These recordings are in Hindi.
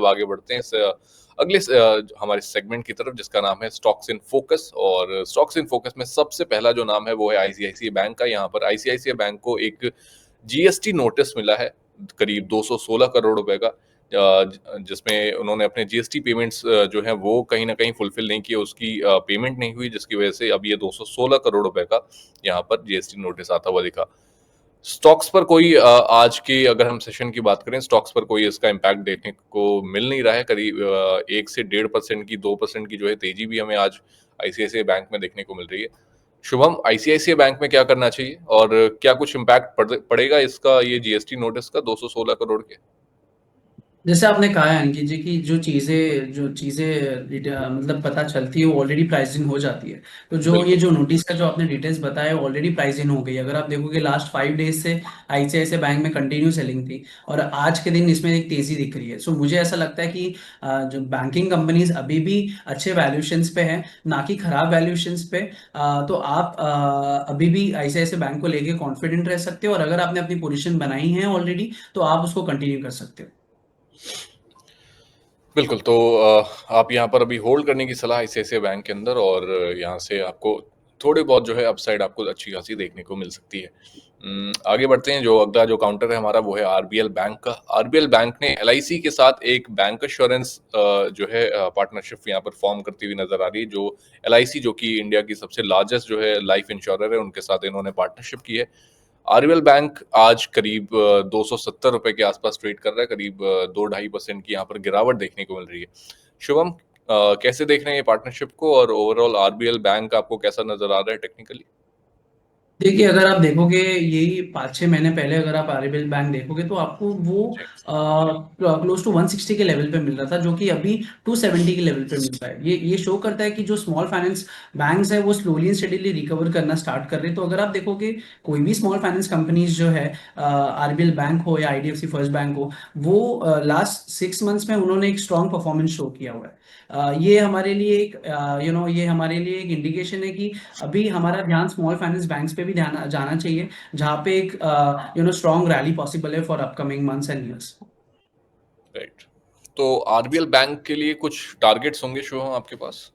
अब आगे बढ़ते हैं इस हमारे सेगमेंट की तरफ, जिसका नाम है स्टॉक्स इन फोकस। और स्टॉक्स इन फोकस में सबसे पहला जो नाम है वो है आईसीआईसीआई बैंक का। यहाँ पर आईसीआईसीआई बैंक को एक जीएसटी नोटिस मिला है करीब 216 करोड़ रुपए का, जिसमें उन्होंने अपने जीएसटी पेमेंट्स जो है वो कहीं ना कहीं फुलफिल नहीं किए, उसकी पेमेंट नहीं हुई, जिसकी वजह से अब ये 216 करोड़ रुपए का यहाँ पर जीएसटी नोटिस आता हुआ दिखा। स्टॉक्स पर कोई आज की अगर हम सेशन की बात करें, स्टॉक्स पर कोई इसका इम्पैक्ट देखने को मिल नहीं रहा है। करीब 1 से 1.5% की 2% की जो है तेजी भी हमें आज आईसीआईसीआई बैंक में देखने को मिल रही है। शुभम, आईसीआईसीआई बैंक में क्या करना चाहिए और क्या कुछ इम्पैक्ट पड़ेगा इसका, ये जीएसटी नोटिस का 216 करोड़ के? जैसे आपने कहा है अंकित जी की जो चीजें मतलब पता चलती है वो ऑलरेडी प्राइसिंग हो जाती है। तो जो ये बिल्कुल। जो नोटिस का जो आपने डिटेल्स बताया ऑलरेडी प्राइसिंग हो गई। अगर आप देखोगे लास्ट 5 डेज से आईसीआईसीआई बैंक में कंटिन्यू सेलिंग थी और आज के दिन इसमें एक तेजी दिख रही है। सो मुझे ऐसा लगता है कि जो बैंकिंग कंपनीज अभी भी अच्छे वैल्यूएशंस पे है, ना कि खराब वैल्यूएशंस पे। तो आप अभी भी आईसीआईसीआई बैंक को लेके कॉन्फिडेंट रह सकते हो और अगर आपने अपनी पोजीशन बनाई है ऑलरेडी तो आप उसको कंटिन्यू कर सकते हो। बिल्कुल, तो आप यहाँ पर अभी होल्ड करने की सलाह आईसीआईसीआई बैंक के अंदर, और यहाँ से आपको थोड़े बहुत जो है अपसाइड आपको अच्छी खासी देखने को मिल सकती है। आगे बढ़ते हैं। जो अगला जो काउंटर है हमारा वो है आरबीएल बैंक का। आरबीएल बैंक ने एलआईसी के साथ एक बैंक एश्योरेंस जो है पार्टनरशिप यहाँ पर फॉर्म करती हुई नजर आ रही है। जो एलआईसी, जो कि इंडिया की सबसे लार्जेस्ट जो है लाइफ इंश्योरर है, उनके साथ इन्होंने पार्टनरशिप की है। आरबीएल बैंक आज करीब 270 रुपए के आसपास ट्रेड कर रहा है। करीब 2-2.5% की यहाँ पर गिरावट देखने को मिल रही है। शुभम, कैसे देख रहे हैं ये पार्टनरशिप को, और ओवरऑल आरबीएल बैंक आपको कैसा नजर आ रहा है टेक्निकली? देखिए, अगर आप देखोगे यही 5-6 महीने पहले अगर आप आरबीएल बैंक देखोगे तो आपको वो जी। क्लोज टू 160 के लेवल पे मिल रहा था, जो कि अभी 270 के लेवल पे मिल रहा है। ये शो करता है कि जो स्मॉल फाइनेंस बैंक्स है वो स्लोली एंड स्टेडीली रिकवर करना स्टार्ट कर रहे हैं। तो अगर आप देखोगे कोई भी स्मॉल फाइनेंस कंपनीज जो है, आरबीएल बैंक हो या आईडीएफसी फर्स्ट बैंक हो, वो लास्ट 6 मंथ्स में उन्होंने एक स्ट्रॉन्ग परफॉर्मेंस शो किया हुआ है। ये हमारे लिए एक ये हमारे लिए एक इंडिकेशन है कि अभी हमारा ध्यान स्मॉल फाइनेंस बैंक्स पे भी ध्यान जाना चाहिए, जहाँ पे एक स्ट्रॉन्ग रैली पॉसिबल है for upcoming months and years. Right. तो आरबीएल बैंक के लिए कुछ टारगेट्स होंगे शुभम आपके पास?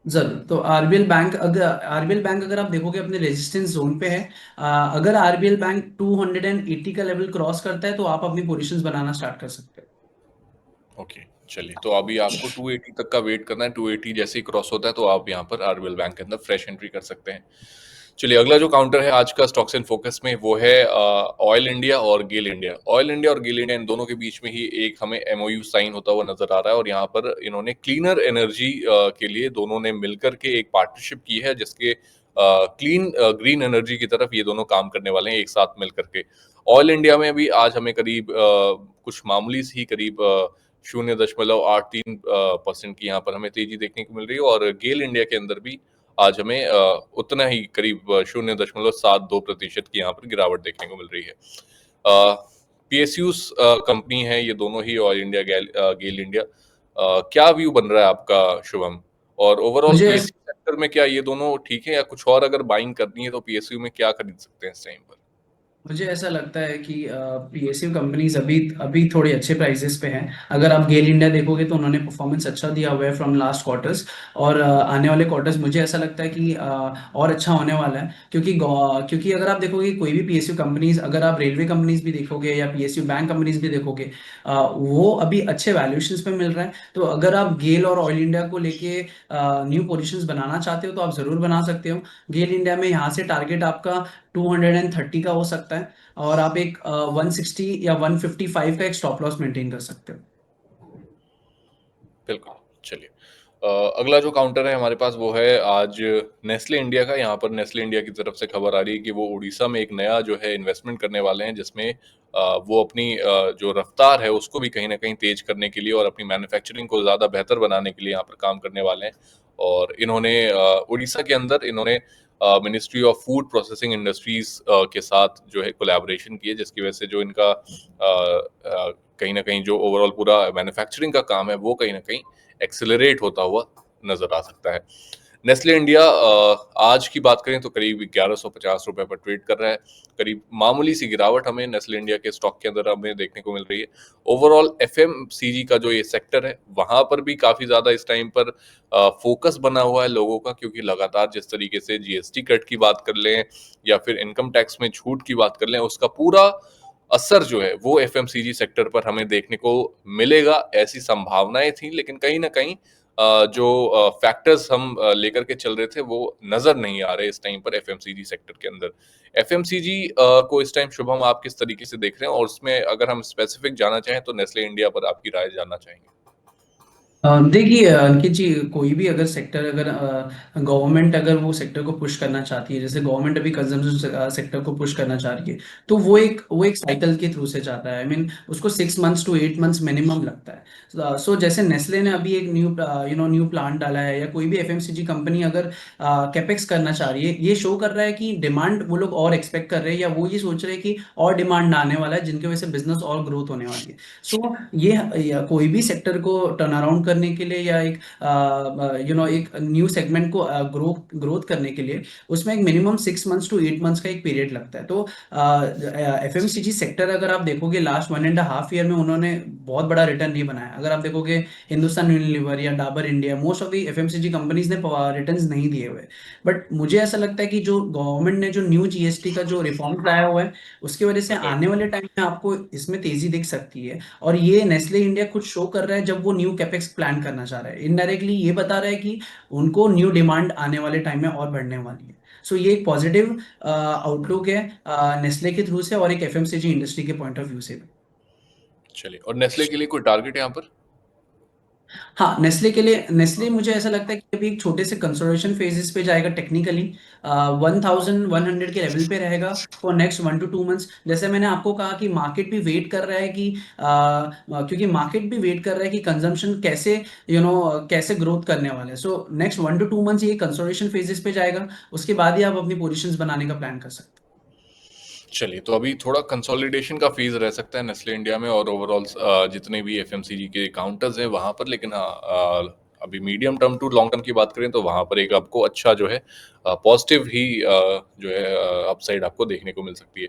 जरूर। तो आरबीएल बैंक अगर आप देखोगे अपने रेजिस्टेंस जोन पे है। अगर आरबीएल बैंक 280 का लेवल क्रॉस करता है तो आप अपनी पोजीशंस बनाना स्टार्ट कर सकते हो। ओके, चलिए, तो अभी आपको 280 तक का वेट करना है। 280 जैसे ही क्रॉस होता है तो आप यहाँ पर आरबीएल बैंक के अंदर फ्रेश एंट्री कर सकते हैं। चलिए, अगला जो काउंटर है आज का स्टॉक्स इन फोकस में वो है ऑयल इंडिया और गेल इंडिया। ऑयल इंडिया और गेल इंडिया, इन दोनों के बीच में ही एक हमें एमओयू साइन होता हुआ नजर आ रहा है, और यहाँ पर इन्होंने क्लीनर एनर्जी के लिए दोनों ने मिलकर के एक पार्टनरशिप की है, जिसके क्लीन ग्रीन एनर्जी की तरफ ये दोनों काम करने वाले हैं एक साथ मिलकर के। ऑयल इंडिया में भी आज हमें करीब कुछ मामूली सी करीब 0.83% की यहाँ पर हमें तेजी देखने को मिल रही है, और गेल इंडिया के अंदर भी आज हमें उतना ही करीब 0.72% की यहाँ पर गिरावट देखने को मिल रही है। पीएसयूज कंपनी है ये दोनों ही, ऑयल इंडिया, गेल इंडिया। क्या व्यू बन रहा है आपका शुभम? और ओवरऑल मुझे पीएसयू सेक्टर में क्या ये दोनों ठीक है, या कुछ और अगर बाइंग करनी है तो पीएसयू में क्या खरीद सकते हैं इस टाइम पर? मुझे ऐसा लगता है कि पीएसयू कंपनीज अभी अभी थोड़े अच्छे प्राइसेस पे हैं। अगर आप गेल इंडिया देखोगे तो उन्होंने परफॉर्मेंस अच्छा दिया हुआ है फ्रॉम लास्ट क्वार्टर्स, और आने वाले क्वार्टर्स मुझे ऐसा लगता है कि और अच्छा होने वाला है। क्योंकि अगर आप देखोगे कोई भी पीएसयू कंपनीज, अगर आप रेलवे कंपनीज भी देखोगे या पीएसयू बैंक कंपनीज भी देखोगे, वो अभी अच्छे वैल्यूएशंस पे मिल रहा है। तो अगर आप गेल और ऑयल इंडिया को लेके न्यू पोजीशंस बनाना चाहते हो तो आप जरूर बना सकते हो। गेल इंडिया में यहाँ से टारगेट आपका 230 का हो सकता है, और आप एक 160 या 155 का एक स्टॉप लॉस मेंटेन कर सकते हो। बिल्कुल। चलिए, अगला जो काउंटर है हमारे पास वो है आज नेस्ले इंडिया का। यहाँ पर नेस्ले इंडिया की तरफ से खबर आ रही है कि वो उड़ीसा में एक नया जो है इन्वेस्टमेंट करने वाले हैं, जिसमें वो अपनी जो रफ्तार है उसको भी कहीं ना कहीं तेज करने के लिए और अपनी मैन्युफैक्चरिंग को ज़्यादा बेहतर बनाने के लिए यहाँ पर काम करने वाले हैं। और इन्होंने उड़ीसा के अंदर इन्होंने ministry of food processing industries के साथ जो है कोलैबोरेशन की है, जिसकी वजह से जो इनका कहीं ना कहीं जो ओवरऑल पूरा मैन्युफैक्चरिंग का काम है वो कहीं ना कहीं एक्सेलरेट होता हुआ नजर आ सकता है। नेस्ले इंडिया आज की बात करें तो करीब 1150 रुपए पर ट्रेड कर रहा है। करीब मामूली सी गिरावट हमें नेस्ले इंडिया के स्टॉक के अंदर हमें देखने को मिल रही है। ओवरऑल एफएमसीजी का जो ये सेक्टर है, वहां पर भी काफी ज्यादा इस टाइम पर फोकस बना हुआ है लोगों का, क्योंकि लगातार जिस तरीके से जीएसटी कट की बात कर लें या फिर इनकम टैक्स में छूट की बात कर लें, उसका पूरा असर जो है वो एफएमसीजी सेक्टर पर हमें देखने को मिलेगा, ऐसी संभावनाएं थी। लेकिन कहीं ना कहीं जो फैक्टर्स हम लेकर के चल रहे थे वो नजर नहीं आ रहे इस टाइम पर एफएमसीजी सेक्टर के अंदर। एफएमसीजी को इस टाइम शुभम आप किस तरीके से देख रहे हैं, और उसमें अगर हम स्पेसिफिक जाना चाहें तो नेस्ले इंडिया पर आपकी राय जानना चाहेंगे। देखिए अंकित जी, कोई भी अगर सेक्टर, अगर गवर्नमेंट अगर वो सेक्टर को पुश करना चाहती है, जैसे गवर्नमेंट अभी कंजम्पशन सेक्टर को पुश करना चाह रही है, तो वो एक साइकिल के थ्रू से जाता है। आई मीन उसको 6 मंथ्स to 8 मंथ्स मिनिमम लगता है। सो जैसे नेस्ले ने अभी एक न्यू प्लांट डाला है, या कोई भी एफएमसीजी कंपनी अगर कैपेक्स करना चाह रही है, ये शो कर रहा है कि डिमांड वो लोग और एक्सपेक्ट कर रहे हैं, या वो ये सोच रहे हैं कि और डिमांड आने वाला है, जिनकी वजह से बिजनेस और ग्रोथ होने वाली है। सो ये या कोई भी सेक्टर को टर्न अराउंड करने के लिए, या एक एक न्यू सेगमेंट को ग्रोथ करने के लिए, उसमें एक मिनिमम 6 मंथ्स to 8 मंथ्स का एक पीरियड लगता है। तो एफएमसीजी सेक्टर अगर आप देखोगे, लास्ट 1.5 ईयर में उन्होंने बहुत बड़ा रिटर्न नहीं बनाया। अगर आप देखोगे हिंदुस्तान यूनिलीवर या Dabur India, most of the FMCG companies ने रिटर्न्स नहीं दिए हुए। बट मुझे ऐसा लगता है कि जो गवर्नमेंट ने जो न्यू जीएसटी का जो रिफॉर्म लाया हुआ है, उसकी वजह से राइट। आने वाले टाइम में आपको इसमें तेजी दिख सकती है। और ये नेस्ले इंडिया खुद शो कर रहा है जब वो न्यू कैपेक्स प्लान करना चाह रहा है, इनडायरेक्टली ये बता रहा है कि उनको न्यू डिमांड आने वाले टाइम में और बढ़ने वाली है। सो ये एक पॉजिटिव आउटलुक है नेस्ले के थ्रू से, और एक एफएमसीजी इंडस्ट्री के पॉइंट ऑफ व्यू से भी। चलिए, और नेस्ले के लिए कोई टारगेट यहाँ पर? हाँ, नेस्ले के लिए, नेस्ले मुझे ऐसा लगता है कि अभी एक छोटे से कंसोलिडेशन फेजेस पे जाएगा टेक्निकली। 1100 के लेवल पे रहेगा फॉर नेक्स्ट 1 to 2 मंथ्स। जैसे मैंने आपको कहा कि मार्केट भी वेट कर रहा है कि क्योंकि मार्केट भी वेट कर रहा है कि कंजम्पशन कैसे कैसे ग्रोथ करने वाले हैं। सो नेक्स्ट 1 to 2 मंथ्स ये कंसोलिडेशन फेजेस पे जाएगा, उसके बाद ही आप अपनी पोजिशन बनाने का प्लान कर सकते हैं। चलिए, तो अभी थोड़ा कंसोलिडेशन का फेज रह सकता है नेस्ले इंडिया में और ओवरऑल जितने भी एफएमसीजी के काउंटर्स हैं वहां पर। लेकिन हाँ, अभी medium term to long term की बात करें तो वहां पर एक आपको अच्छा जो है पॉजिटिव ही जो है अपसाइड आपको देखने को मिल सकती है।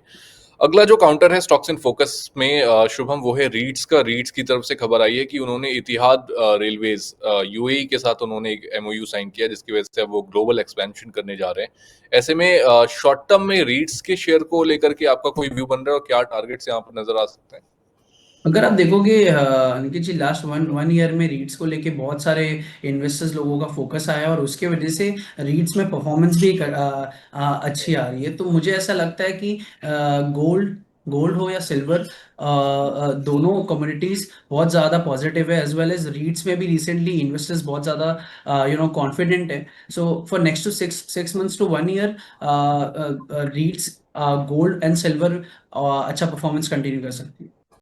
अगला जो काउंटर है स्टॉक्स इन फोकस में शुभम, वो है रीट्स का। रीट्स की तरफ से खबर आई है कि उन्होंने इतिहाद रेलवेज यूएई के साथ उन्होंने एक एमओयू साइन किया, जिसकी वजह से अब वो ग्लोबल एक्सपेंशन करने जा रहे हैं। ऐसे में शॉर्ट टर्म में रीट्स के शेयर को लेकर के आपका कोई व्यू बन रहा है, और क्या टारगेट्स यहाँ पर नजर आ सकते हैं? अगर आप देखोगे अंकित जी, लास्ट वन वन ईयर में रीट्स को लेके बहुत सारे इन्वेस्टर्स लोगों का फोकस आया, और उसके वजह से रीट्स में परफॉर्मेंस भी अच्छी आ रही है। तो मुझे ऐसा लगता है कि गोल्ड गोल्ड हो या सिल्वर, दोनों कम्युनिटीज बहुत ज़्यादा पॉजिटिव है, एज वेल एज रीट्स में भी रिसेंटली इन्वेस्टर्स बहुत ज़्यादा कॉन्फिडेंट है। So for next two six six months to 1 year, REITs, gold and silver अच्छा परफॉर्मेंस कंटिन्यू कर सकती है।